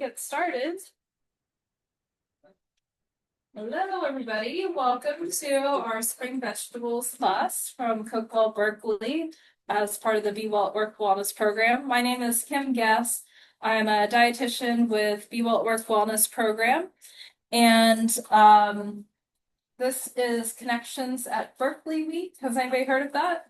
get started. Hello, everybody. Welcome to our spring vegetables class from Cookville, Berkeley, as part of the Be Well at Work Wellness Program. My name is Kim Gass. I'm a dietitian with Be Well at Work Wellness Program, and this is Connections at Berkeley Week. Has anybody heard of that?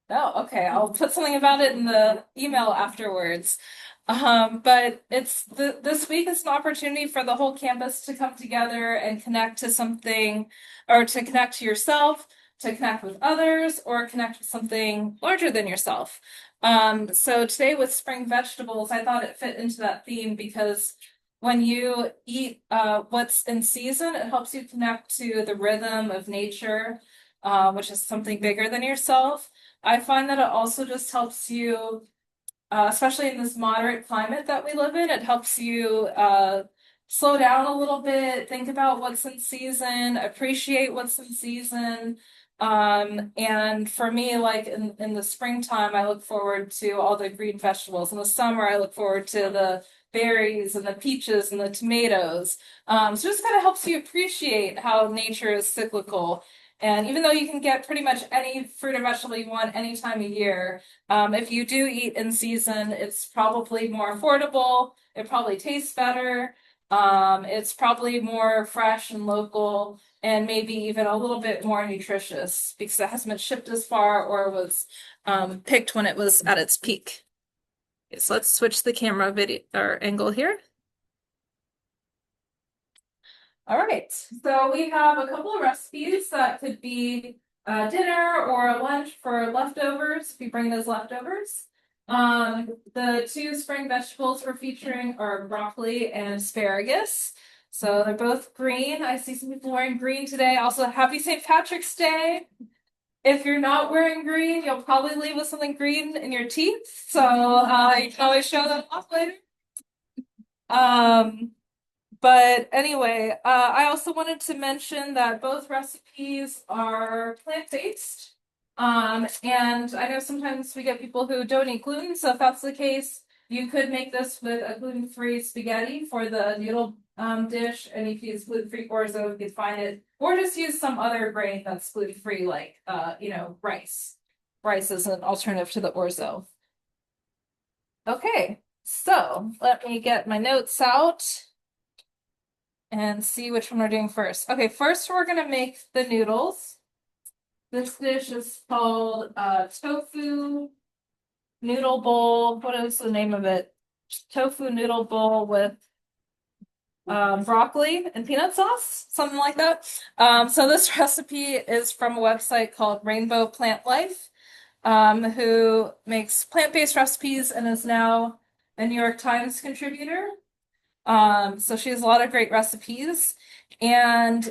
Oh, okay. I'll put something about it in the email afterwards. But this week is an opportunity for the whole campus to come together and connect to something, or to connect to yourself, to connect with others, or connect with something larger than yourself. So today with spring vegetables, I thought it fit into that theme because when you eat what's in season, it helps you connect to the rhythm of nature, which is something bigger than yourself. I find that it also just helps you, especially in this moderate climate that we live in, it helps you slow down a little bit, think about what's in season, appreciate what's in season. And for me, like in the springtime, I look forward to all the green vegetables. In the summer, I look forward to the berries and the peaches and the tomatoes. So it just kind of helps you appreciate how nature is cyclical. And even though you can get pretty much any fruit or vegetable you want any time of year, if you do eat in season, it's probably more affordable. It probably tastes better. It's probably more fresh and local, and maybe even a little bit more nutritious because it hasn't been shipped as far or was picked when it was at its peak. Okay, so let's switch the camera video or angle here. All right, so we have a couple of recipes that could be dinner or lunch for leftovers if you bring those leftovers. The two spring vegetables we're featuring are broccoli and asparagus. So they're both green. I see some people wearing green today. Also, happy St. Patrick's Day. If you're not wearing green, you'll probably leave with something green in your teeth. So you can always show that off later. But anyway, I also wanted to mention that both recipes are plant-based. And I know sometimes we get people who don't eat gluten, so if that's the case, you could make this with a gluten-free spaghetti for the noodle dish, and if you use gluten-free orzo, you could find it, or just use some other grain that's gluten-free, like rice. Rice is an alternative to the orzo. Okay, so let me get my notes out and see which one we're doing first. Okay, first we're gonna make the noodles. This dish is called tofu noodle bowl. What is the name of it? Tofu noodle bowl with broccoli and peanut sauce, something like that. So this recipe is from a website called Rainbow Plant Life, who makes plant-based recipes and is now a New York Times contributor. So she has a lot of great recipes. And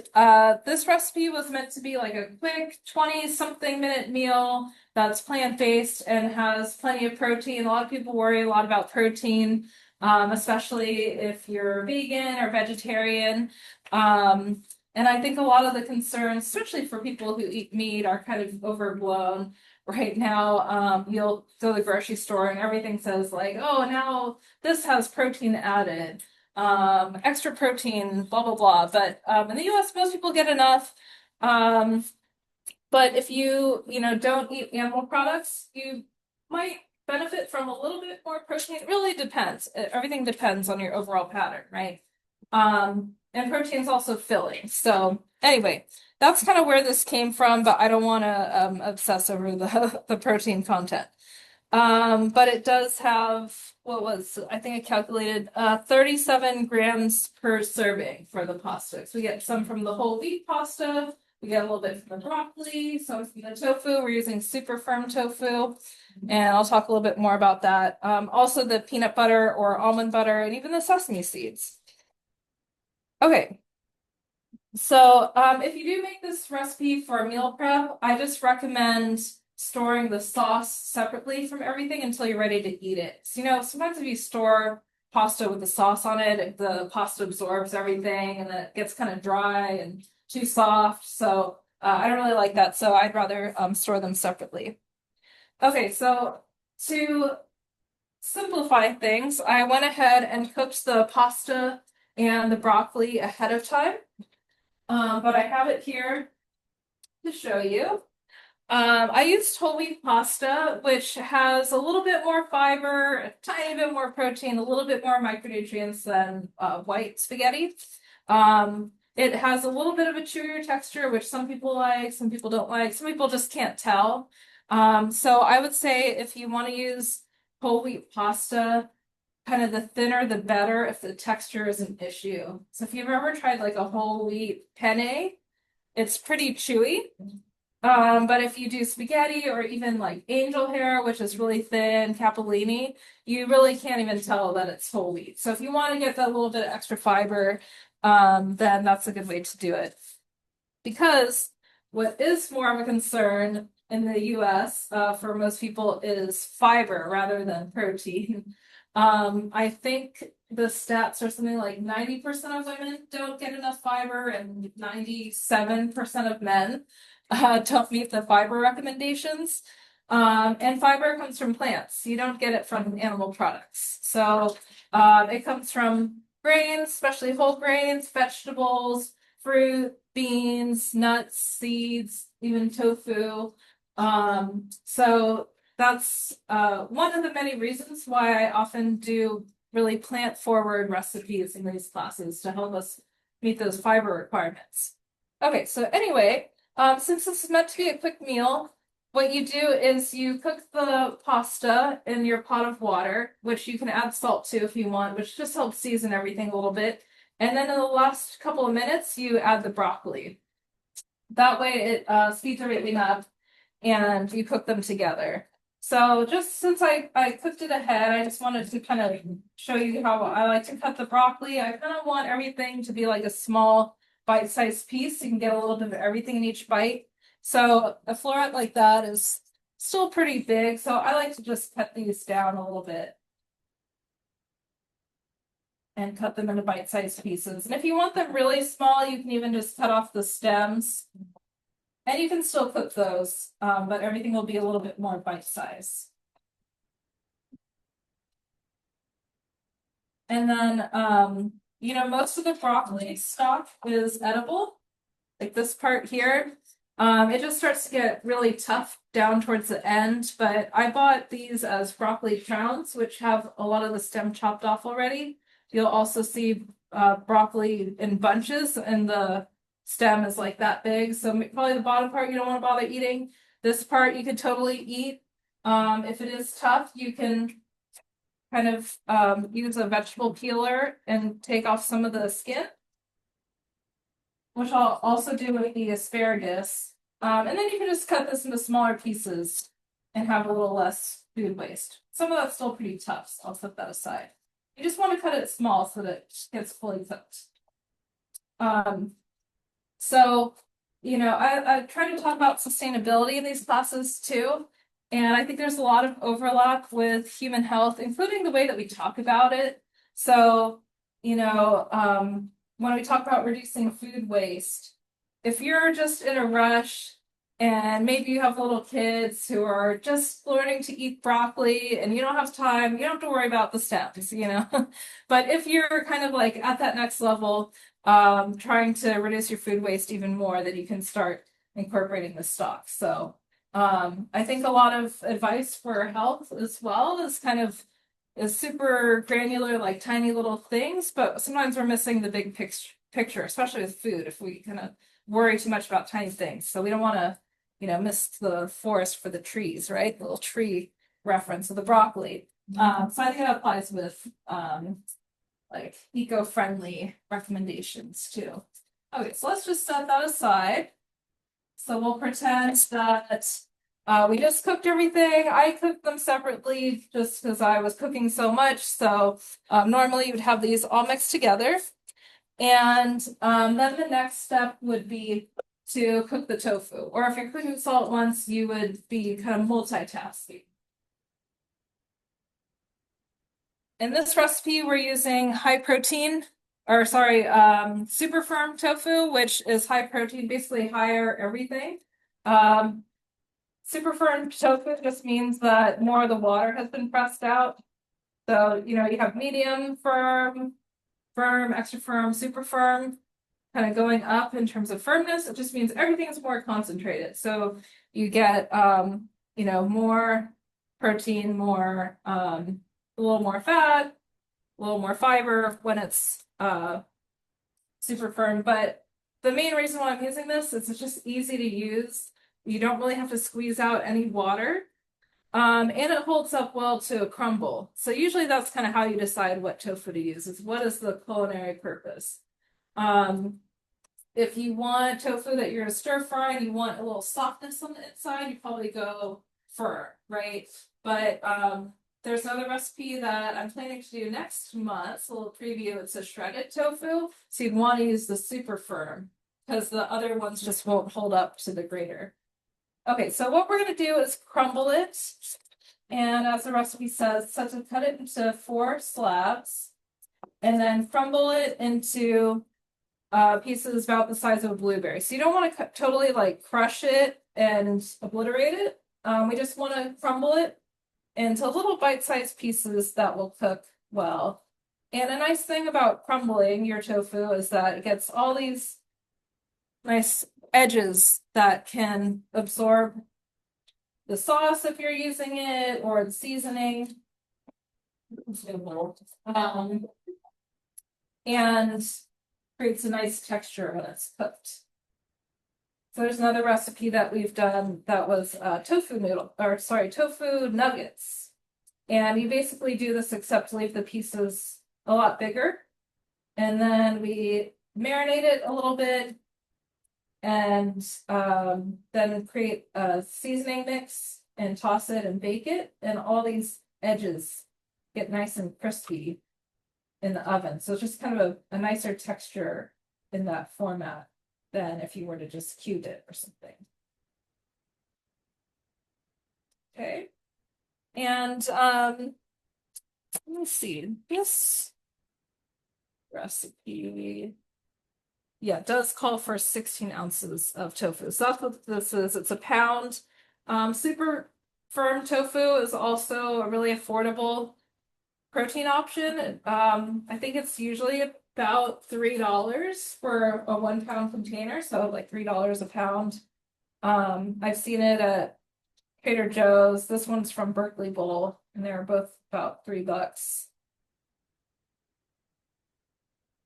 this recipe was meant to be like a quick 20-something minute meal that's plant-based and has plenty of protein. A lot of people worry a lot about protein, especially if you're vegan or vegetarian. And I think a lot of the concerns, especially for people who eat meat, are kind of overblown right now. You'll go to the grocery store and everything says like, oh, now this has protein added. Extra protein, blah, blah, blah. But in the US, most people get enough. But if you don't eat animal products, you might benefit from a little bit more protein. It really depends. Everything depends on your overall pattern, right? And protein is also filling. So anyway, that's kind of where this came from, but I don't want to obsess over the protein content. But it does have, I think I calculated 37 grams per serving for the pasta. So we get some from the whole wheat pasta, we get a little bit from the broccoli, some from the tofu. We're using super firm tofu, and I'll talk a little bit more about that. Also the peanut butter or almond butter, and even the sesame seeds. Okay. So if you do make this recipe for meal prep, I just recommend storing the sauce separately from everything until you're ready to eat it. So, sometimes if you store pasta with the sauce on it, the pasta absorbs everything and then it gets kind of dry and too soft. So I don't really like that. So I'd rather store them separately. Okay, so to simplify things, I went ahead and cooked the pasta and the broccoli ahead of time. But I have it here to show you. I used whole wheat pasta, which has a little bit more fiber, a tiny bit more protein, a little bit more micronutrients than white spaghetti. It has a little bit of a chewier texture, which some people like, some people don't like, some people just can't tell. So I would say if you want to use whole wheat pasta, kind of the thinner the better if the texture is an issue. So if you've ever tried like a whole wheat penne, it's pretty chewy. But if you do spaghetti or even like angel hair, which is really thin, capellini, you really can't even tell that it's whole wheat. So if you want to get that little bit of extra fiber, then that's a good way to do it. Because what is more of a concern in the US for most people is fiber rather than protein. I think the stats are something like 90% of women don't get enough fiber and 97% of men don't meet the fiber recommendations. And fiber comes from plants. You don't get it from animal products. So it comes from grains, especially whole grains, vegetables, fruit, beans, nuts, seeds, even tofu. So that's one of the many reasons why I often do really plant-forward recipes in these classes to help us meet those fiber requirements. Okay, so anyway, since this is meant to be a quick meal, what you do is you cook the pasta in your pot of water, which you can add salt to if you want, which just helps season everything a little bit. And then in the last couple of minutes, you add the broccoli. That way it speeds everything up and you cook them together. So just since I cooked it ahead, I just wanted to kind of show you how I like to cut the broccoli. I kind of want everything to be like a small bite-sized piece. So you can get a little bit of everything in each bite. So a floret like that is still pretty big. So I like to just cut these down a little bit and cut them into bite-sized pieces. And if you want them really small, you can even just cut off the stems. And you can still cook those, but everything will be a little bit more bite-sized. And then, most of the broccoli stalk is edible, like this part here. It just starts to get really tough down towards the end, but I bought these as broccoli crowns, which have a lot of the stem chopped off already. You'll also see broccoli in bunches, and the stem is like that big. So probably the bottom part you don't want to bother eating. This part you could totally eat. If it is tough, you can kind of use a vegetable peeler and take off some of the skin, which I'll also do with the asparagus. And then you can just cut this into smaller pieces and have a little less food waste. Some of that's still pretty tough, so I'll set that aside. You just want to cut it small so that it gets fully cooked. So, I try to talk about sustainability in these classes too. And I think there's a lot of overlap with human health, including the way that we talk about it. So, when we talk about reducing food waste, if you're just in a rush and maybe you have little kids who are just learning to eat broccoli and you don't have time, you don't have to worry about the steps, But if you're kind of like at that next level, trying to reduce your food waste even more, then you can start incorporating the stock. So I think a lot of advice for health as well is super granular, like tiny little things, but sometimes we're missing the big picture, especially with food, if we kind of worry too much about tiny things. So we don't want to, miss the forest for the trees, right? The little tree reference of the broccoli. So I think that applies with like eco-friendly recommendations too. Okay, so let's just set that aside. So we'll pretend that we just cooked everything. I cooked them separately just because I was cooking so much. So normally you would have these all mixed together. And then the next step would be to cook the tofu. Or if you're cooking salt once, you would be kind of multitasking. In this recipe, we're using super firm tofu, which is high protein, basically higher everything. Super firm tofu just means that more of the water has been pressed out. So, you have medium firm, firm, extra firm, super firm, kind of going up in terms of firmness. It just means everything is more concentrated. So you get, more protein, more, a little more fat, a little more fiber when it's super firm. But the main reason why I'm using this is it's just easy to use. You don't really have to squeeze out any water. And it holds up well to a crumble. So usually that's kind of how you decide what tofu to use, is what is the culinary purpose. If you want tofu that you're stir frying, you want a little softness on the inside, you probably go firm, right? But there's another recipe that I'm planning to do next month. A little preview. It's a shredded tofu. So you'd want to use the super firm because the other ones just won't hold up to the grater. Okay, so what we're going to do is crumble it. And as the recipe says, to cut it into 4 slabs and then crumble it into pieces about the size of a blueberry. So you don't want to totally like crush it and obliterate it. We just want to crumble it into little bite-sized pieces that will cook well. And a nice thing about crumbling your tofu is that it gets all these nice edges that can absorb the sauce if you're using it or the seasoning. And creates a nice texture when it's cooked. So there's another recipe that we've done that was tofu nuggets. And you basically do this except leave the pieces a lot bigger. And then we marinate it a little bit and then create a seasoning mix and toss it and bake it. And all these edges get nice and crispy in the oven. So it's just kind of a nicer texture in that format than if you were to just cube it or something. Okay. And let me see, this recipe, yeah, it does call for 16 ounces of tofu. So that's what this is. It's a pound. Super firm tofu is also a really affordable protein option. I think it's usually about $3 for a 1 pound container, so like $3 a pound. I've seen it at Trader Joe's. This one's from Berkeley Bowl, and they're both about $3.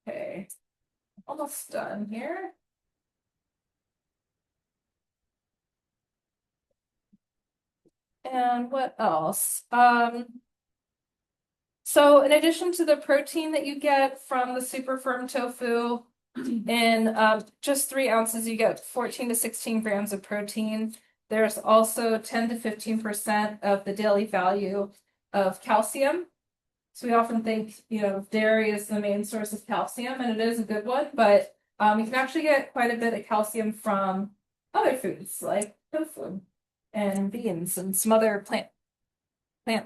Okay, almost done here. And what else? So in addition to the protein that you get from the super firm tofu, in just 3 ounces, you get 14 to 16 grams of protein. There's also 10 to 15% of the daily value of calcium. So we often think, dairy is the main source of calcium, and it is a good one, but you can actually get quite a bit of calcium from other foods like tofu and beans and some other plant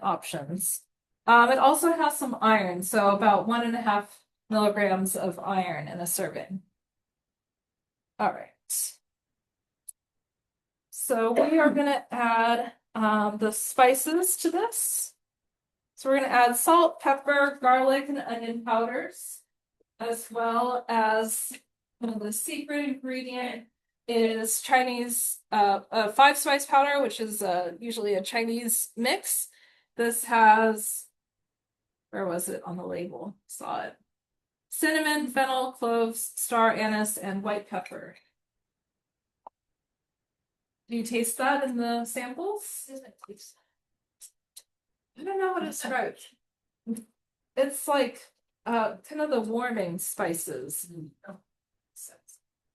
options. It also has some iron, so about 1.5 milligrams of iron in a serving. All right. So we are going to add the spices to this. So we're going to add salt, pepper, garlic, and onion powders, as well as the secret ingredient is Chinese, a 5-spice powder, which is usually a Chinese mix. This has, where was it on the label? Saw it. Cinnamon, fennel, cloves, star anise, and white pepper. Do you taste that in the samples? I don't know how to describe it. It's like kind of the warming spices.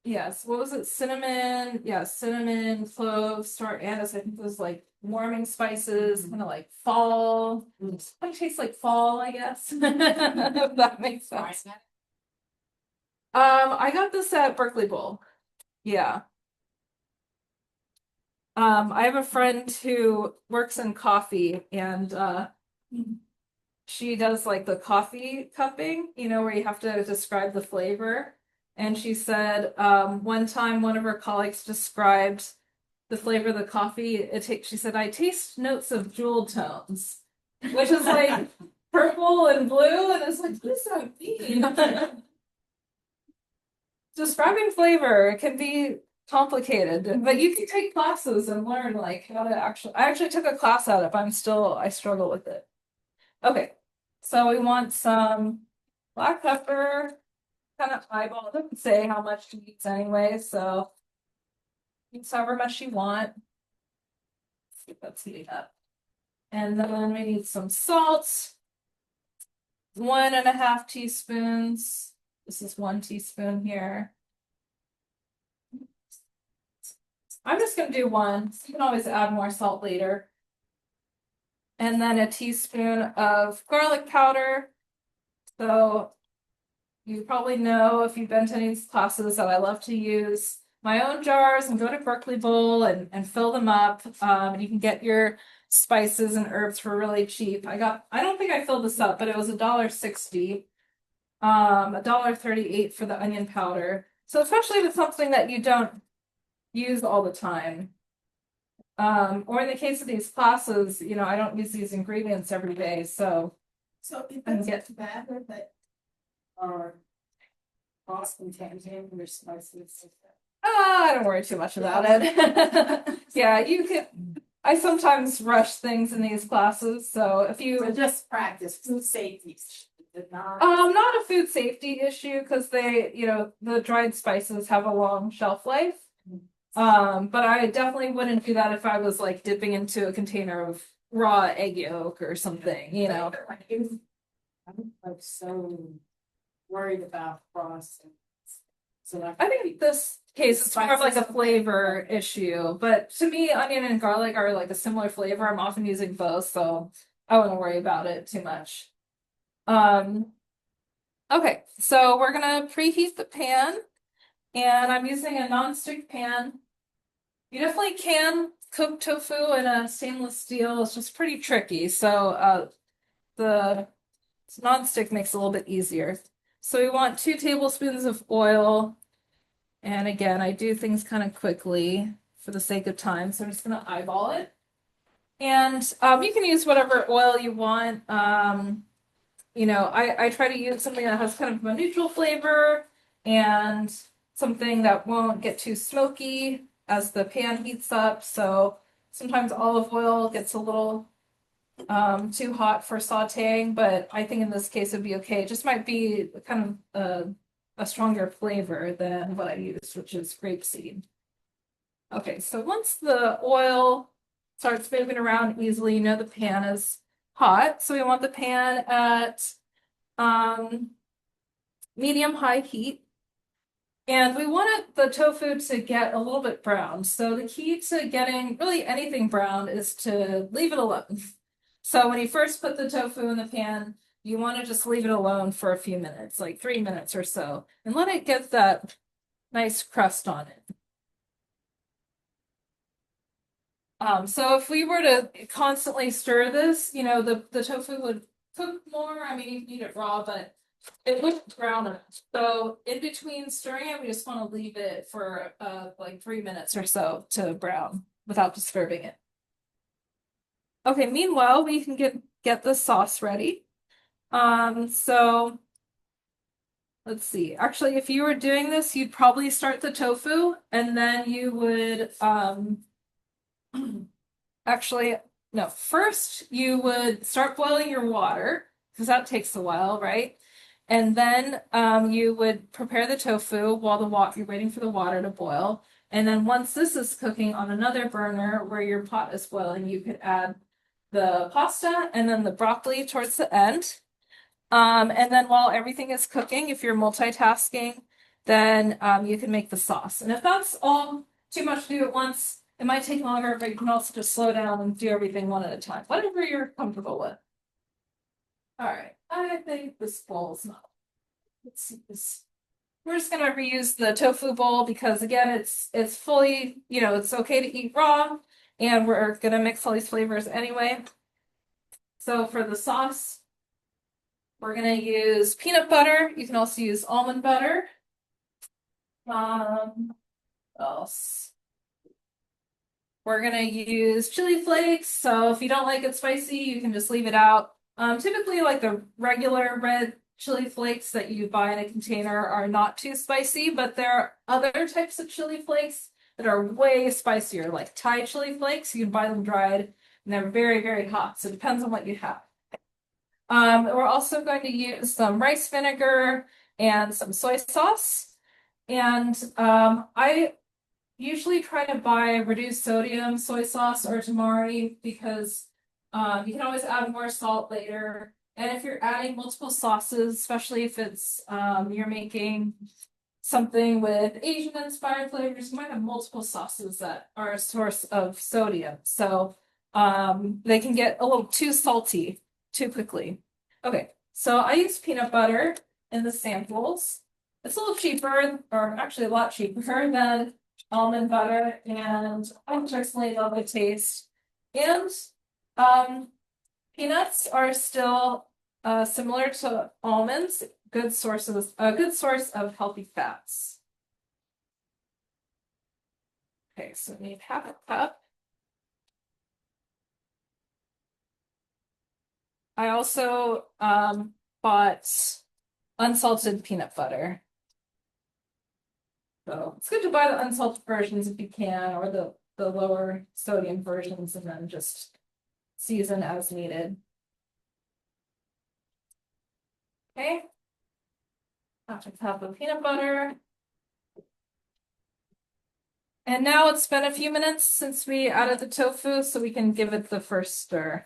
Yes, what was it? Cinnamon, yeah, cinnamon, cloves, star anise. I think it was like warming spices, kind of like fall. It tastes like fall, I guess. If that makes sense. I got this at Berkeley Bowl. Yeah. I have a friend who works in coffee and she does like the coffee cupping, where you have to describe the flavor. And she said one time one of her colleagues described the flavor of the coffee. She said, I taste notes of jewel tones, which is like purple and blue, and it's like, what does that mean? Describing flavor can be complicated, but you can take classes and learn like how to I actually took a class at it, but I struggle with it. Okay, so we want some black pepper, kind of eyeball. It doesn't say how much to use anyway, so use however much you want. Let's see if that's heating up. And then we need some salt, 1.5 teaspoons. This is 1 teaspoon here. I'm just going to do 1. So you can always add more salt later. And then a teaspoon of garlic powder. So you probably know if you've been to any of these classes that I love to use my own jars and go to Berkeley Bowl and fill them up. And you can get your spices and herbs for really cheap. I don't think I filled this up, but it was $1.60. $1.38 for the onion powder. So especially with something that you don't use all the time. Or in the case of these classes, I don't use these ingredients every day, so it doesn't get matter that are cross-contaminated or spices. I don't worry too much about it. Yeah, I sometimes rush things in these classes, so if you So just practice food safety. not a food safety issue because the dried spices have a long shelf life. But I definitely wouldn't do that if I was like dipping into a container of raw egg yolk or something, I'm like so worried about frost. So I think this case is more of like a flavor issue, but to me, onion and garlic are like a similar flavor. I'm often using both, so I wouldn't worry about it too much. Okay, so we're gonna preheat the pan, and I'm using a nonstick pan. You definitely can cook tofu in a stainless steel. It's just pretty tricky. So the nonstick makes it a little bit easier. So we want 2 tablespoons of oil. And again, I do things kind of quickly for the sake of time. So I'm just going to eyeball it. And you can use whatever oil you want. I try to use something that has kind of a neutral flavor and something that won't get too smoky as the pan heats up. So sometimes olive oil gets a little too hot for sauteing, but I think in this case it'd be okay. It just might be kind of a stronger flavor than what I used, which is grapeseed. Okay, so once the oil starts moving around easily, the pan is hot. So we want the pan at medium-high heat. And we wanted the tofu to get a little bit brown. So the key to getting really anything brown is to leave it alone. So when you first put the tofu in the pan, you want to just leave it alone for a few minutes, like 3 minutes or so, and let it get that nice crust on it. So if we were to constantly stir this, the tofu would cook more. I mean, you can eat it raw, but it wouldn't brown enough. So in between stirring it, we just want to leave it for like 3 minutes or so to brown without disturbing it. Okay, meanwhile, we can get the sauce ready. So let's see. Actually, if you were doing this, you'd probably start the tofu and then you would actually no, first you would start boiling your water because that takes a while, right? And then you would prepare the tofu while you're waiting for the water to boil. And then once this is cooking on another burner where your pot is boiling, you could add the pasta and then the broccoli towards the end. And then while everything is cooking, if you're multitasking, then you can make the sauce. And if that's all too much to do at once, it might take longer, but you can also just slow down and do everything one at a time, whatever you're comfortable with. All right, I think this bowl's not. Let's see this. We're just gonna reuse the tofu bowl because again, it's fully, it's okay to eat raw, and we're gonna mix all these flavors anyway. So for the sauce, we're gonna use peanut butter. You can also use almond butter. What else? We're gonna use chili flakes. So if you don't like it spicy, you can just leave it out. Typically like the regular red chili flakes that you buy in a container are not too spicy, but there are other types of chili flakes that are way spicier, like Thai chili flakes. You can buy them dried and they're very, very hot. So it depends on what you have. We're also going to use some rice vinegar and some soy sauce. And I usually try to buy reduced sodium soy sauce or tamari because you can always add more salt later. And if you're adding multiple sauces, especially if it's you're making something with Asian inspired flavors, you might have multiple sauces that are a source of sodium. So they can get a little too salty too quickly. Okay, so I use peanut butter in the samples. It's a little cheaper, or actually a lot cheaper than almond butter, and I personally love the taste. And peanuts are still similar to almonds, a good source of healthy fats. Okay, so we need half a cup. I also bought unsalted peanut butter. So it's good to buy the unsalted versions if you can, or the lower sodium versions, and then just season as needed. Okay. Half a cup of peanut butter. And now it's been a few minutes since we added the tofu, so we can give it the first stir.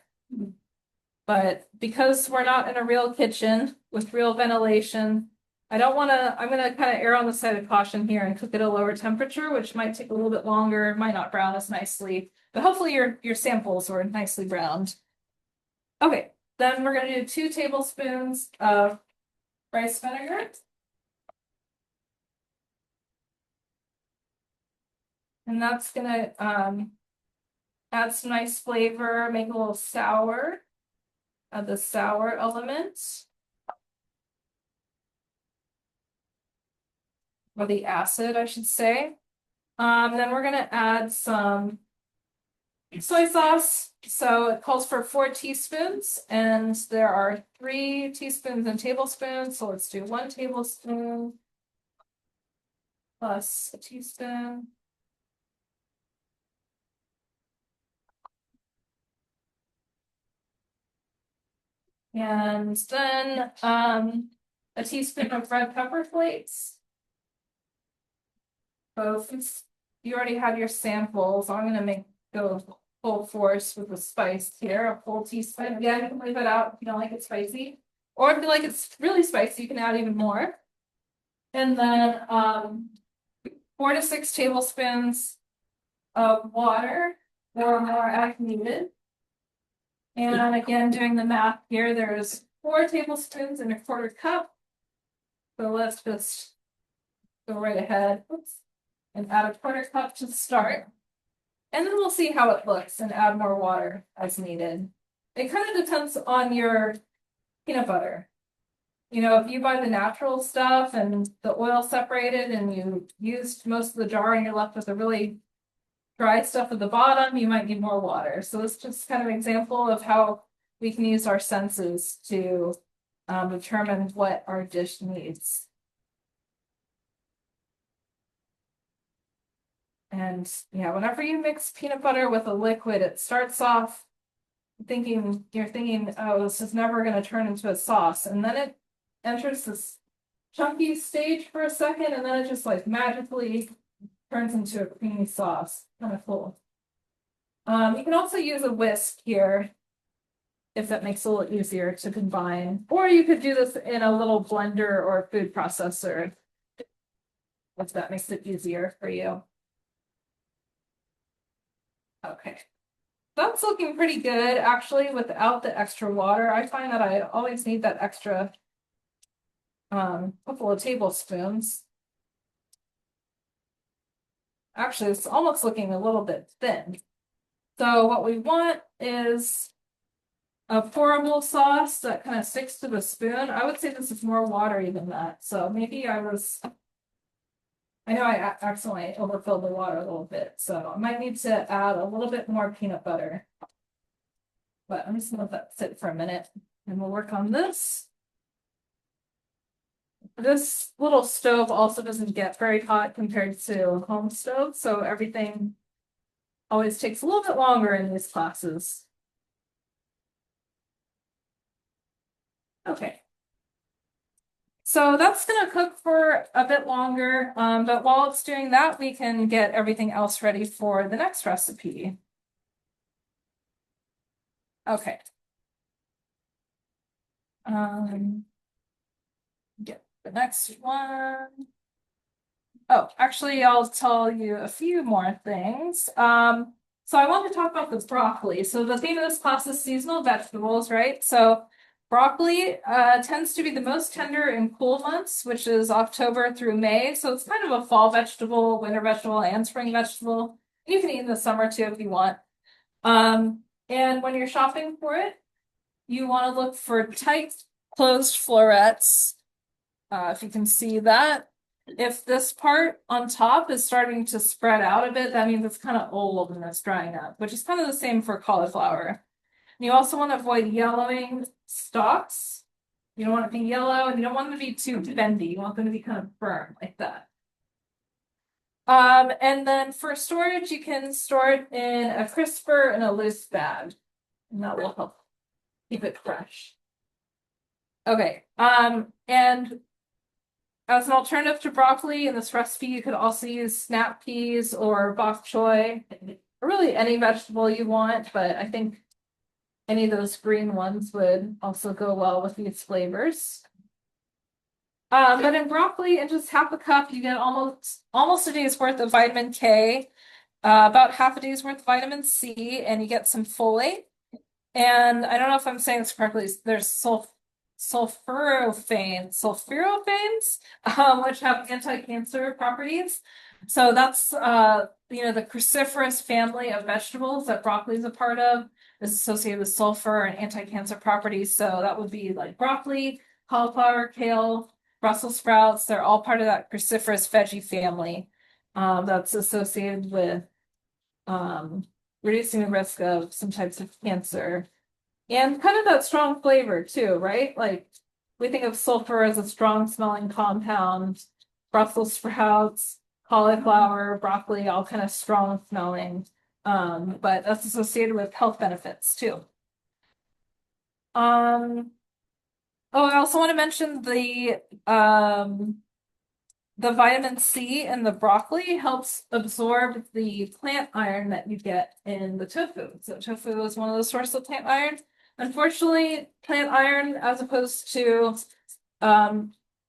But because we're not in a real kitchen with real ventilation, I'm gonna kind of err on the side of caution here and cook it at a lower temperature, which might take a little bit longer, might not brown as nicely, but hopefully your samples were nicely browned. Okay, then we're gonna do 2 tablespoons of rice vinegar. And that's gonna add some nice flavor, make it a little sour, add the sour element. Or the acid, I should say. Then we're gonna add some soy sauce. So it calls for 4 teaspoons, and there are 3 teaspoons and tablespoons. So let's do 1 tablespoon plus a teaspoon. And then a teaspoon of red pepper flakes. So since you already have your samples, I'm gonna go full force with the spice here, a full teaspoon. Again, you can leave it out if you don't like it spicy. Or if you like it's really spicy, you can add even more. And then 4 to 6 tablespoons of water or more as needed. And again, doing the math here, there's 4 tablespoons in a quarter cup. So let's just go right ahead. Oops. And add a quarter cup to start. And then we'll see how it looks and add more water as needed. It kind of depends on your peanut butter. You know, if you buy the natural stuff and the oil separated and you used most of the jar and you're left with the really dry stuff at the bottom, you might need more water. So it's just kind of an example of how we can use our senses to determine what our dish needs. And yeah, whenever you mix peanut butter with a liquid, it starts off you're thinking, oh, this is never going to turn into a sauce. And then it enters this chunky stage for a second, and then it just like magically turns into a creamy sauce. Kind of cool. You can also use a whisk here if that makes it a little easier to combine. Or you could do this in a little blender or food processor if that makes it easier for you. Okay. That's looking pretty good, actually, without the extra water. I find that I always need that extra couple of tablespoons. Actually, it's almost looking a little bit thin. So what we want is a pourable sauce that kind of sticks to the spoon. I would say this is more watery than that. So maybe I know I accidentally overfilled the water a little bit, so I might need to add a little bit more peanut butter. But I'm just gonna let that sit for a minute. And we'll work on this. This little stove also doesn't get very hot compared to a home stove, so everything always takes a little bit longer in these classes. Okay. So that's gonna cook for a bit longer, but while it's doing that, we can get everything else ready for the next recipe. Okay. Get the next one. Oh, actually, I'll tell you a few more things. So I want to talk about the broccoli. So the theme of this class is seasonal vegetables, right? So broccoli tends to be the most tender in cool months, which is October through May. So it's kind of a fall vegetable, winter vegetable, and spring vegetable. You can eat in the summer too if you want. And when you're shopping for it, you want to look for tight closed florets. If you can see that. If this part on top is starting to spread out a bit, that means it's kind of old and it's drying up, which is kind of the same for cauliflower. And you also want to avoid yellowing stalks. You don't want it to be yellow and you don't want them to be too bendy. You want them to be kind of firm like that. And then for storage, you can store it in a crisper and a loose bag, and that will help keep it fresh. Okay, and as an alternative to broccoli in this recipe, you could also use snap peas or bok choy, or really any vegetable you want, but I think any of those green ones would also go well with these flavors. But in broccoli, in just half a cup, you get almost a day's worth of vitamin K, about half a day's worth of vitamin C, and you get some folate. And I don't know if I'm saying this correctly, there's sulforaphanes, which have anti-cancer properties. So that's the cruciferous family of vegetables that broccoli is a part of is associated with sulfur and anti-cancer properties. So that would be like broccoli, cauliflower, kale, Brussels sprouts. They're all part of that cruciferous veggie family that's associated with reducing the risk of some types of cancer. And kind of that strong flavor too, right? Like we think of sulfur as a strong smelling compound, Brussels sprouts, cauliflower, broccoli, all kind of strong smelling. But that's associated with health benefits too. Oh, I also want to mention the vitamin C in the broccoli helps absorb the plant iron that you get in the tofu. So tofu is one of the sources of plant iron. Unfortunately, plant iron, as opposed to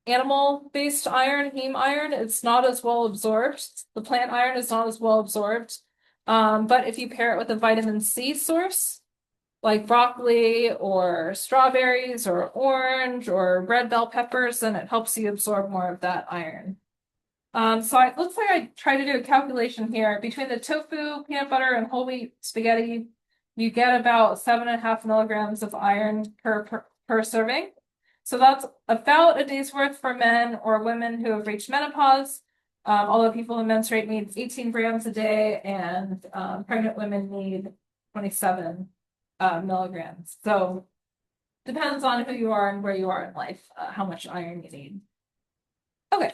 animal-based iron, heme iron, it's not as well absorbed. The plant iron is not as well absorbed. But if you pair it with a vitamin C source, like broccoli or strawberries or orange or red bell peppers, then it helps you absorb more of that iron. So it looks like I tried to do a calculation here. Between the tofu, peanut butter, and whole wheat spaghetti, you get about 7.5 milligrams of iron per serving. So that's about a day's worth for men or women who have reached menopause. Although people who menstruate need 18 grams a day, and pregnant women need 27 milligrams. So depends on who you are and where you are in life, how much iron you need. Okay,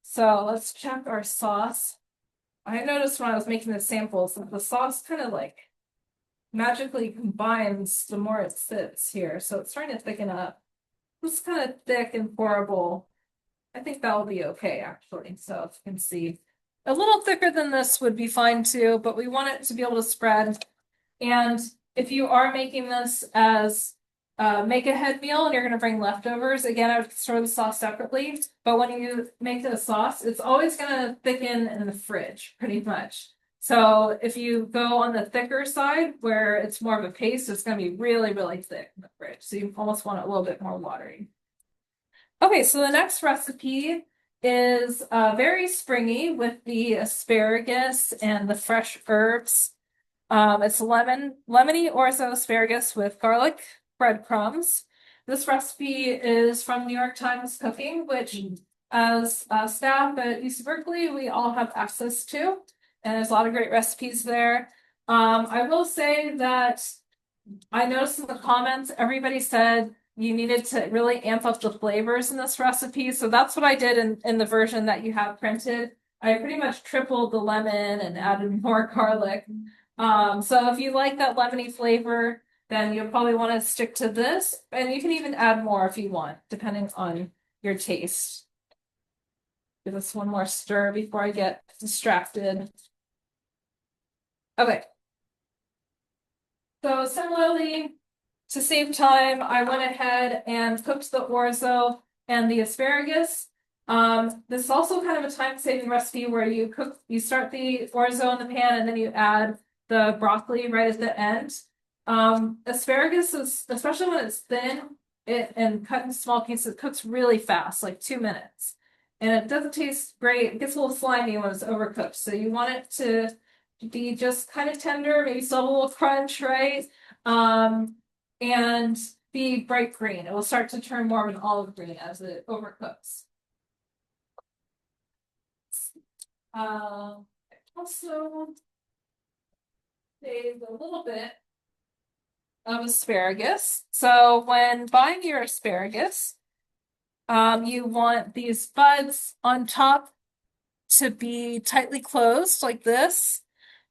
so let's check our sauce. I noticed when I was making the samples that the sauce kind of like magically combines the more it sits here. So it's starting to thicken up. It's kind of thick and pourable. I think that'll be okay actually. So if you can see, a little thicker than this would be fine too, but we want it to be able to spread. And if you are making this as make ahead meal and you're going to bring leftovers, again, I would store the sauce separately. But when you make the sauce, it's always going to thicken in the fridge pretty much. So if you go on the thicker side where it's more of a paste, it's going to be really, really thick in the fridge. So you almost want it a little bit more watery. Okay, so the next recipe is very springy with the asparagus and the fresh herbs. It's lemony orzo asparagus with garlic breadcrumbs. This recipe is from New York Times Cooking, which as staff at UC Berkeley, we all have access to. And there's a lot of great recipes there. I will say that I noticed in the comments, everybody said you needed to really amp up the flavors in this recipe. So that's what I did in the version that you have printed. I pretty much tripled the lemon and added more garlic. So if you like that lemony flavor, then you'll probably want to stick to this. And you can even add more if you want, depending on your taste. Give this one more stir before I get distracted. Okay. So similarly, to save time, I went ahead and cooked the orzo and the asparagus. This is also kind of a time-saving recipe where you start the orzo in the pan and then you add the broccoli right at the end. Asparagus is, especially when it's thin and cut in small pieces, it cooks really fast, like 2 minutes. And it doesn't taste great. It gets a little slimy when it's overcooked. So you want it to be just kind of tender, maybe still have a little crunch, right? And be bright green. It will start to turn more of an olive green as it overcooks. Also save a little bit of asparagus. So when buying your asparagus, you want these buds on top to be tightly closed like this.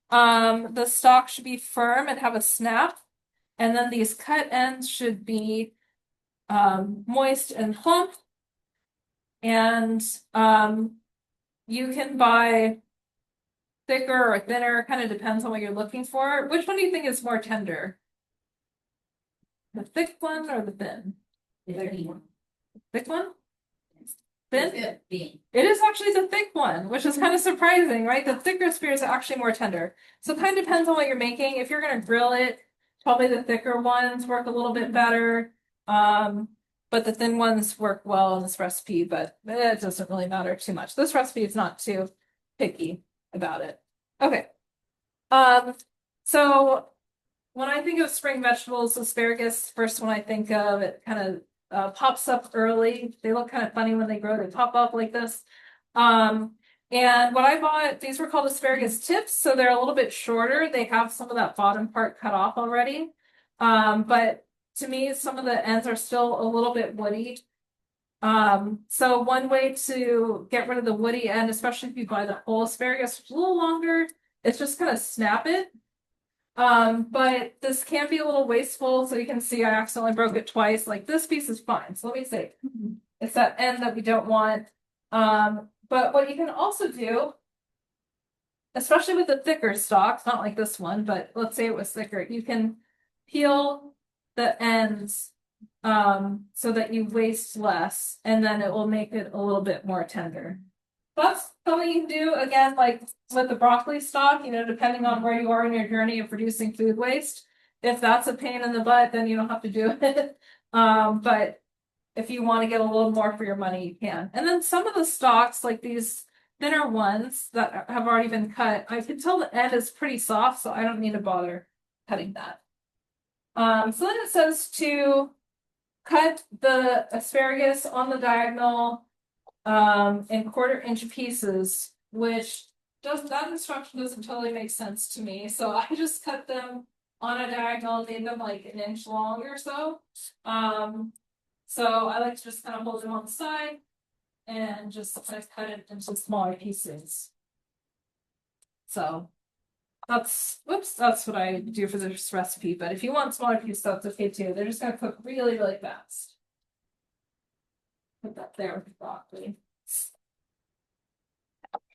The stalk should be firm and have a snap. And then these cut ends should be moist and plump. And you can buy thicker or thinner, kind of depends on what you're looking for. Which one do you think is more tender? The thick one or the thin? The thick one. Thick one? Thin? Bean. It is actually the thick one, which is kind of surprising, right? The thicker spears are actually more tender. So it kind of depends on what you're making. If you're going to grill it, probably the thicker ones work a little bit better. But the thin ones work well in this recipe, but it doesn't really matter too much. This recipe is not too picky about it. Okay. So when I think of spring vegetables, asparagus, first one I think of, it kind of pops up early. They look kind of funny when they grow, they pop up like this. And what I bought, these were called asparagus tips, so they're a little bit shorter. They have some of that bottom part cut off already. But to me, some of the ends are still a little bit woody. So one way to get rid of the woody end, especially if you buy the whole asparagus, which is a little longer, it's just kind of snap it. But this can be a little wasteful, so you can see I accidentally broke it twice. Like this piece is fine. So let me see. It's that end that we don't want. But what you can also do, especially with the thicker stalks, not like this one, but let's say it was thicker, you can peel the ends so that you waste less, and then it will make it a little bit more tender. That's something you can do, again, like with the broccoli stalk, depending on where you are in your journey of reducing food waste. If that's a pain in the butt, then you don't have to do it. But if you want to get a little more for your money, you can. And then some of the stalks, like these thinner ones that have already been cut, I can tell the end is pretty soft, so I don't need to bother cutting that. So then it says to cut the asparagus on the diagonal in 1/4 inch pieces, which that instruction doesn't totally make sense to me. So I just cut them on a diagonal, made them like 1 inch long or so. So I like to just kind of hold them on the side and just kind of cut it into smaller pieces. So that's what I do for this recipe. But if you want smaller pieces, that's okay too. They're just gonna cook really, really fast. Put that there with the broccoli.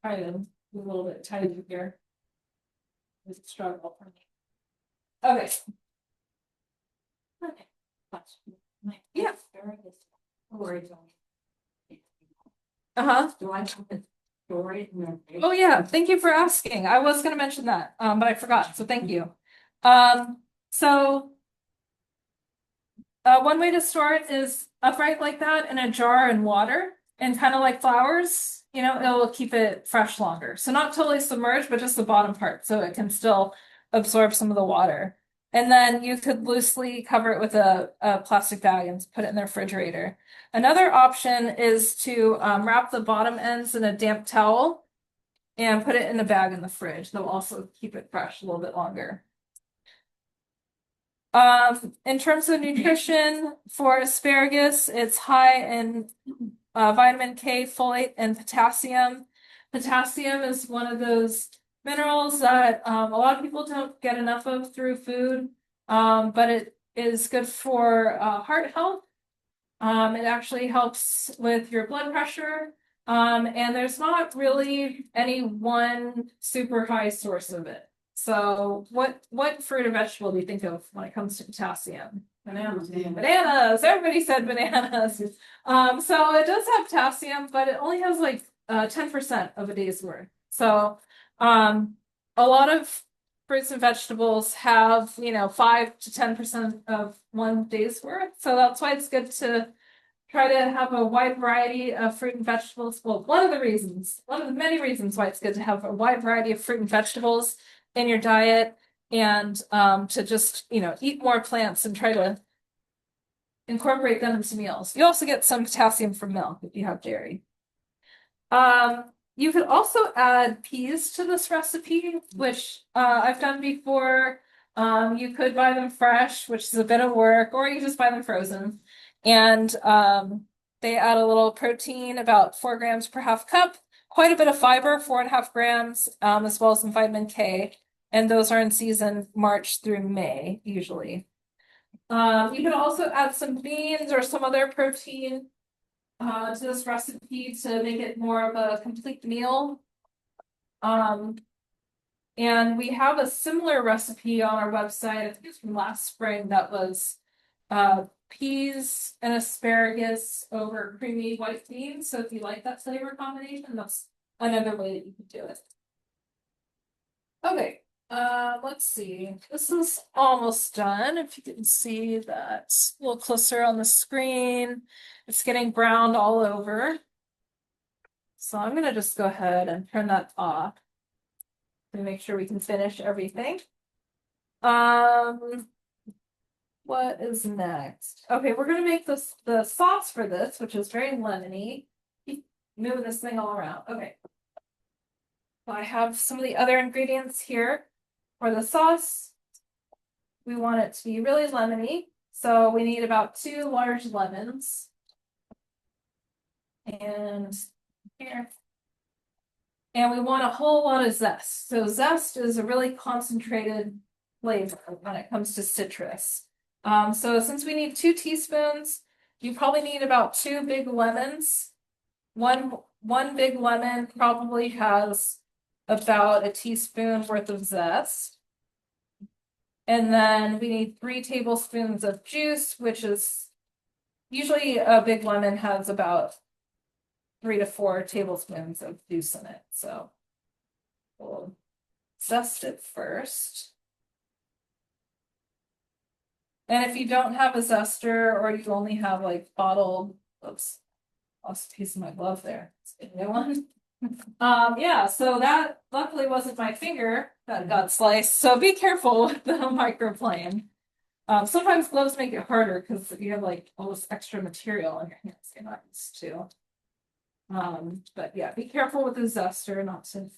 Try to do a little bit tighter here. It's a struggle for me. Okay. Okay. Yeah. Uh-huh. Do I have to store it in the fridge? Oh yeah, thank you for asking. I was gonna mention that, but I forgot, so thank you. So one way to store it is upright like that in a jar in water, and kind of like flowers, it'll keep it fresh longer. So not totally submerged, but just the bottom part, so it can still absorb some of the water. And then you could loosely cover it with a plastic bag and put it in the refrigerator. Another option is to wrap the bottom ends in a damp towel and put it in a bag in the fridge. They'll also keep it fresh a little bit longer. In terms of nutrition for asparagus, it's high in vitamin K, folate, and potassium. Potassium is one of those minerals that a lot of people don't get enough of through food, but it is good for heart health. It actually helps with your blood pressure. And there's not really any one super high source of it. So what fruit or vegetable do you think of when it comes to potassium? Bananas. Bananas. Everybody said bananas. So it does have potassium, but it only has like 10% of a day's worth. So a lot of fruits and vegetables have, 5 to 10% of one day's worth. So that's why it's good to try to have a wide variety of fruit and vegetables. Well, one of the many reasons why it's good to have a wide variety of fruit and vegetables in your diet, and to just, eat more plants and try to incorporate them into meals. You also get some potassium from milk if you have dairy. You could also add peas to this recipe, which I've done before. You could buy them fresh, which is a bit of work, or you just buy them frozen. And they add a little protein, about 4 grams per half cup, quite a bit of fiber, 4.5 grams, as well as some vitamin K. And those are in season March through May, usually. You could also add some beans or some other protein to this recipe to make it more of a complete meal. And we have a similar recipe on our website. I think it's from last spring, that was peas and asparagus over creamy white beans. So if you like that flavor combination, that's another way that you can do it. Okay, let's see. This is almost done. If you can see that a little closer on the screen, it's getting browned all over. So I'm gonna just go ahead and turn that off to make sure we can finish everything. What is next? Okay, we're gonna make the sauce for this, which is very lemony. Keep moving this thing all around. Okay. So I have some of the other ingredients here. For the sauce, we want it to be really lemony. So we need about 2 large lemons. And here. And we want a whole lot of zest. So zest is a really concentrated flavor when it comes to citrus. So since we need 2 teaspoons, you probably need about 2 big lemons. One big lemon probably has about a teaspoon worth of zest. And then we need 3 tablespoons of juice, which is usually a big lemon has about 3 to 4 tablespoons of juice in it. So we'll zest it first. And if you don't have a zester, or you only have like bottled, oops, lost a piece of my glove there. Let's get a new one. Yeah, so that luckily wasn't my finger that got sliced. So be careful with the microplane. Sometimes gloves make it harder because you have like all this extra material on your hands you're not used to. But yeah, be careful with the zester not to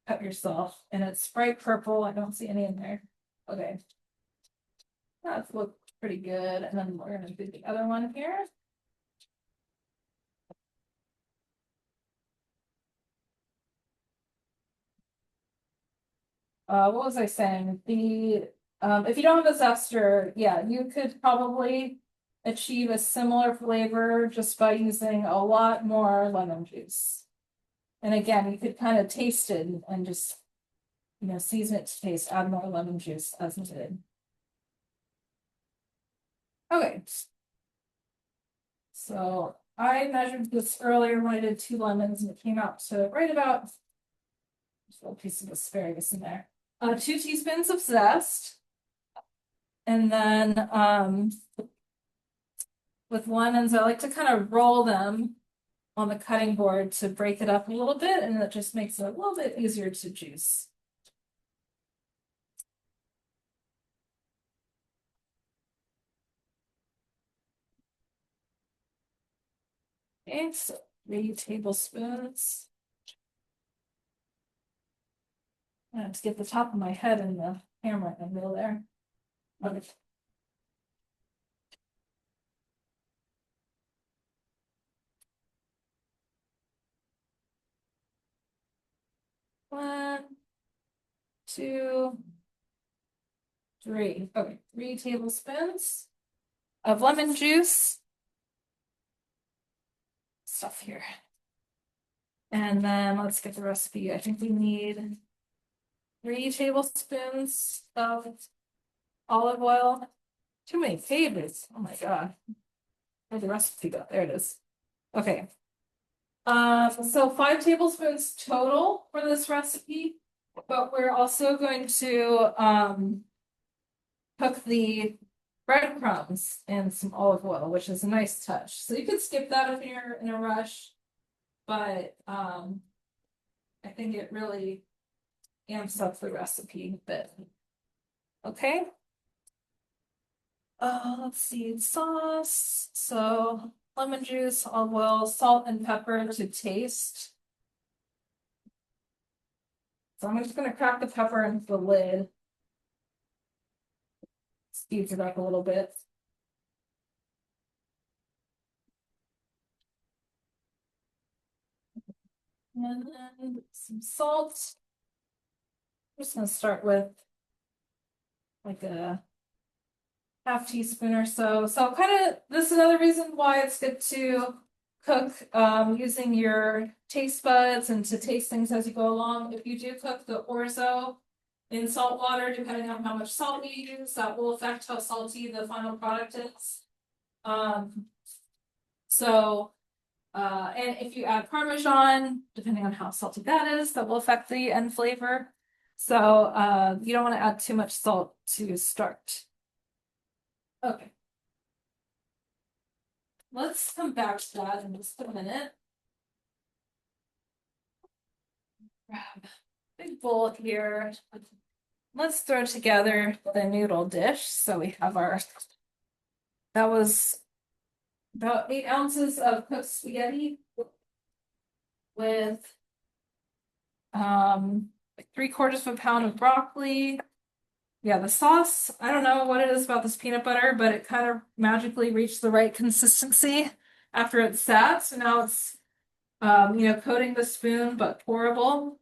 cut yourself. And it's bright purple. I don't see any in there. Okay. That looks pretty good. And then we're gonna do the other one here. What was I saying? If you don't have a zester, yeah, you could probably achieve a similar flavor just by using a lot more lemon juice. And again, you could kind of taste it and just, season it to taste, add more lemon juice as needed. Okay. So I measured this earlier when I did 2 lemons, and it came out to right about, just a little piece of asparagus in there. 2 teaspoons of zest. And then with lemons, I like to kind of roll them on the cutting board to break it up a little bit, and that just makes it a little bit easier to juice. Okay, so 3 tablespoons. I have to get the top of my head in the camera in the middle there. Okay. 1, 2, 3. Okay, 3 tablespoons of lemon juice. Stuff here. And then let's get the recipe. I think we need 3 tablespoons of olive oil. Too many pages. Oh my God. Where'd the recipe go? There it is. Okay. So 5 tablespoons total for this recipe, but we're also going to cook the breadcrumbs in some olive oil, which is a nice touch. So you could skip that if you're in a rush, but I think it really amps up the recipe a bit. Okay. Let's see, sauce. So lemon juice, olive oil, salt and pepper to taste. So I'm just gonna crack the pepper into the lid. Speeds it up a little bit. And then some salt. I'm just gonna start with like a half teaspoon or so. So kind of, this is another reason why it's good to cook using your taste buds and to taste things as you go along. If you do cook the orzo in salt water, depending on how much salt you use, that will affect how salty the final product is. And if you add Parmesan, depending on how salty that is, that will affect the end flavor. So you don't want to add too much salt to start. Okay. Let's come back to that in just a minute. Grab a big bowl here. Let's throw together the noodle dish. So we have that was about 8 ounces of cooked spaghetti with 3/4 of a pound of broccoli. Yeah, the sauce, I don't know what it is about this peanut butter, but it kind of magically reached the right consistency after it sat. So now it's, coating the spoon, but pourable.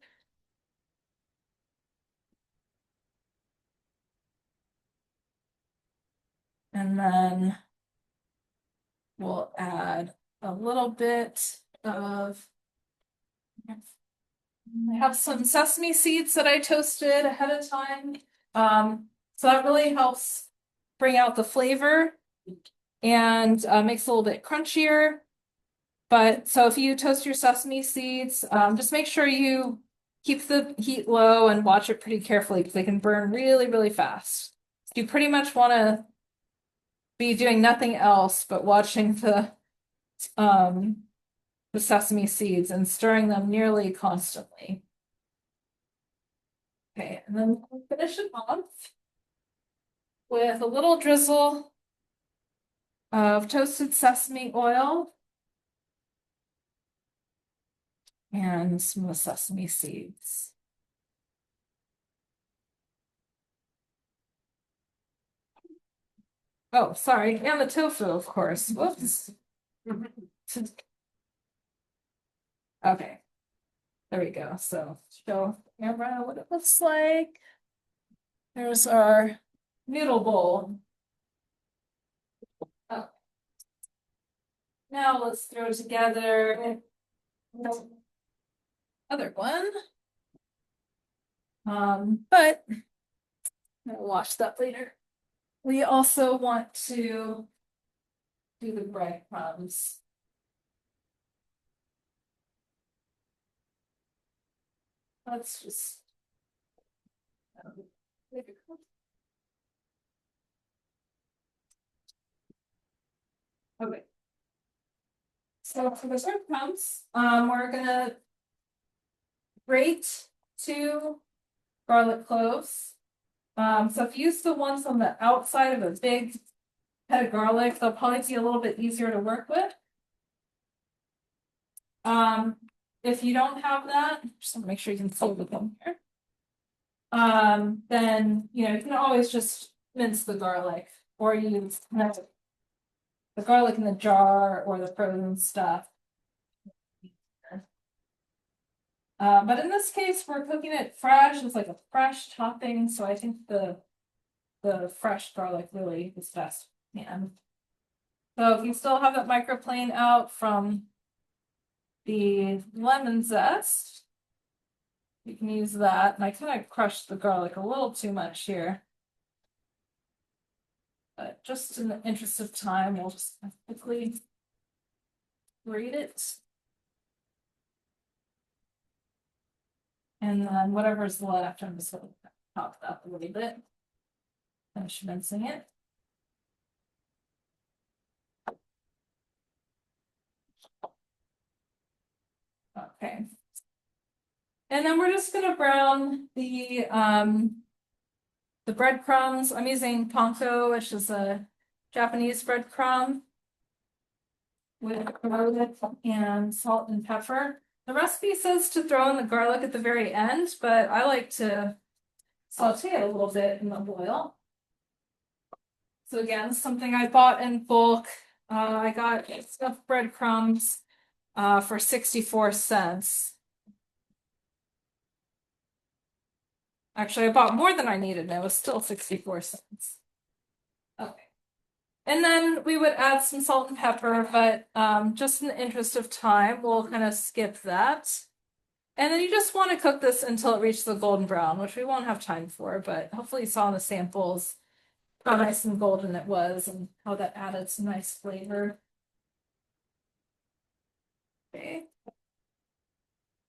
And then we'll add a little bit of, I have some sesame seeds that I toasted ahead of time. So that really helps bring out the flavor and makes it a little bit crunchier. But so if you toast your sesame seeds, just make sure you keep the heat low and watch it pretty carefully because they can burn really, really fast. You pretty much want to be doing nothing else but watching the sesame seeds and stirring them nearly constantly. Okay, and then we'll finish it off with a little drizzle of toasted sesame oil and some of the sesame seeds. Oh, sorry, and the tofu, of course. Whoops. Okay, there we go. So show camera what it looks like. There's our noodle bowl. Oh. Now let's throw together another one. But I'll wash that later. We also want to do the breadcrumbs. Let's just okay. So for the breadcrumbs, we're gonna grate 2 garlic cloves. So if you use the ones on the outside of a big head of garlic, they'll probably be a little bit easier to work with. If you don't have that, just want to make sure you can see with them here. Then you can always just mince the garlic or use the garlic in the jar or the frozen stuff. But in this case, we're cooking it fresh. It's like a fresh topping, so I think the fresh garlic really is best. And so if you still have that microplane out from the lemon zest, you can use that. And I kind of crushed the garlic a little too much here. But just in the interest of time, we'll just quickly grate it. And then whatever's left, I'm just going to top it up a little bit. Finish mincing it. Okay. And then we're just gonna brown the breadcrumbs. I'm using panko, which is a Japanese breadcrumb with garlic and salt and pepper. The recipe says to throw in the garlic at the very end, but I like to saute it a little bit in the oil. So again, something I bought in bulk. I got stuffed breadcrumbs for 64 cents. Actually, I bought more than I needed, and it was still 64 cents. Okay. And then we would add some salt and pepper, but just in the interest of time, we'll kind of skip that. And then you just want to cook this until it reaches the golden brown, which we won't have time for, but hopefully you saw in the samples how nice and golden it was and how that added some nice flavor. Okay.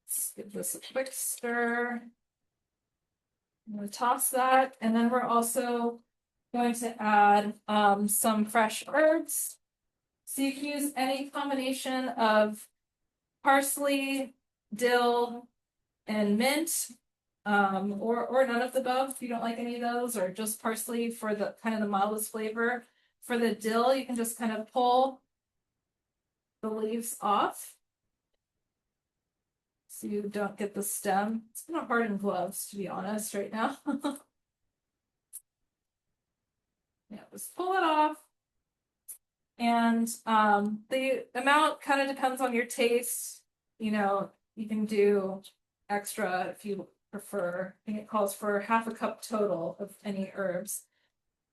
Let's give this a quick stir. I'm going to toss that, and then we're also going to add some fresh herbs. So you can use any combination of parsley, dill, and mint, or none of the above if you don't like any of those, or just parsley for the kind of the mildest flavor. For the dill, you can just kind of pull the leaves off so you don't get the stem. It's kind of hard in gloves, to be honest, right now. Yeah, just pull it off. And the amount kind of depends on your taste. You know, you can do extra if you prefer. I think it calls for half a cup total of any herbs.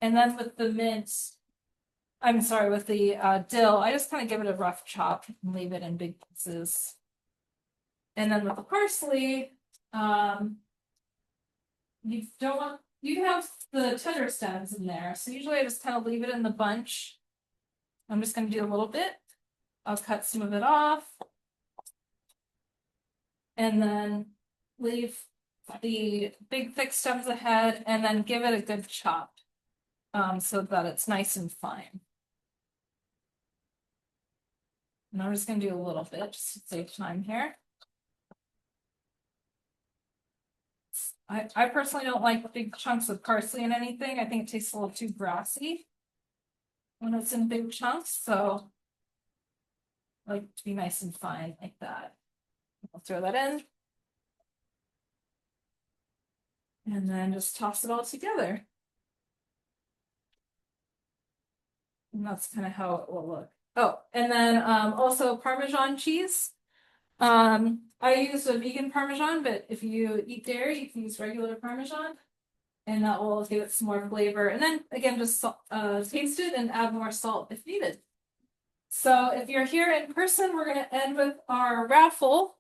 And then with the mint, I'm sorry, with the dill, I just kind of give it a rough chop and leave it in big pieces. And then with the parsley, you don't want, you can have the tender stems in there. So usually I just kind of leave it in the bunch. I'm just going to do a little bit. I'll cut some of it off. And then leave the big thick stems ahead and then give it a good chop so that it's nice and fine. And I'm just going to do a little bit just to save time here. I personally don't like big chunks of parsley in anything. I think it tastes a little too grassy when it's in big chunks, so I like it to be nice and fine like that. I'll throw that in. And then just toss it all together. And that's kind of how it will look. Oh, and then also Parmesan cheese. I use a vegan Parmesan, but if you eat dairy, you can use regular Parmesan. And that will give it some more flavor. And then again, just taste it and add more salt if needed. So if you're here in person, we're going to end with our raffle.